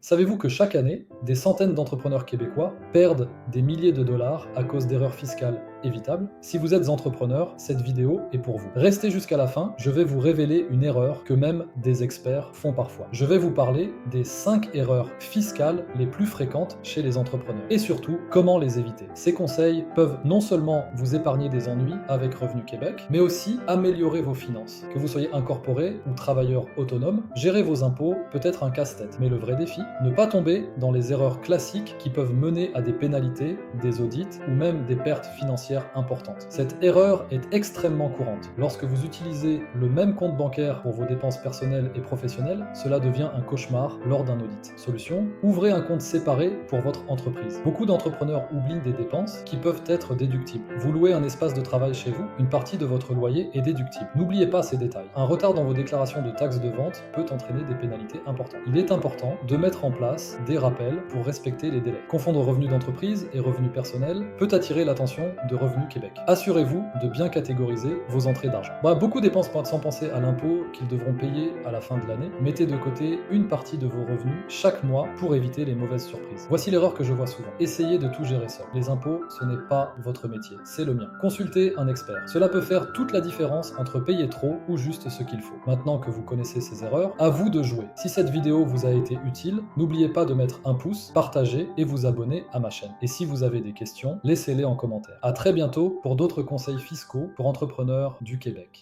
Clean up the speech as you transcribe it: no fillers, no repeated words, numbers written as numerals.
Savez-vous que chaque année, des centaines d'entrepreneurs québécois perdent des milliers de dollars à cause d'erreurs fiscales évitables? Si vous êtes entrepreneur, cette vidéo est pour vous. Restez jusqu'à la fin, je vais vous révéler une erreur que même des experts font parfois. Je vais vous parler des 5 erreurs fiscales les plus fréquentes chez les entrepreneurs et surtout comment les éviter. Ces conseils peuvent non seulement vous épargner des ennuis avec Revenu Québec, mais aussi améliorer vos finances. Que vous soyez incorporé ou travailleur autonome, gérer vos impôts peut être un casse-tête, mais le vrai défi, ne pas tomber dans les erreurs classiques qui peuvent mener à des pénalités, des audits ou même des pertes financières importantes. Cette erreur est extrêmement courante. Lorsque vous utilisez le même compte bancaire pour vos dépenses personnelles et professionnelles, cela devient un cauchemar lors d'un audit. Solution: ouvrez un compte séparé pour votre entreprise. Beaucoup d'entrepreneurs oublient des dépenses qui peuvent être déductibles. Vous louez un espace de travail chez vous, une partie de votre loyer est déductible. N'oubliez pas ces détails. Un retard dans vos déclarations de taxes de vente peut entraîner des pénalités importantes. Il est important de mettre en place des rappels pour respecter les délais. Confondre revenus d'entreprise et revenus personnels peut attirer l'attention de Revenu Québec. Assurez-vous de bien catégoriser vos entrées d'argent. Beaucoup dépensent sans penser à l'impôt qu'ils devront payer à la fin de l'année. Mettez de côté une partie de vos revenus chaque mois pour éviter les mauvaises surprises. Voici l'erreur que je vois souvent. Essayez de tout gérer seul. Les impôts, ce n'est pas votre métier, c'est le mien. Consultez un expert. Cela peut faire toute la différence entre payer trop ou juste ce qu'il faut. Maintenant que vous connaissez ces erreurs, à vous de jouer. Si cette vidéo vous a été utile, n'oubliez pas de mettre un pouce, partager et vous abonner à ma chaîne. Et si vous avez des questions, laissez-les en commentaire. À très bientôt pour d'autres conseils fiscaux pour entrepreneurs du Québec.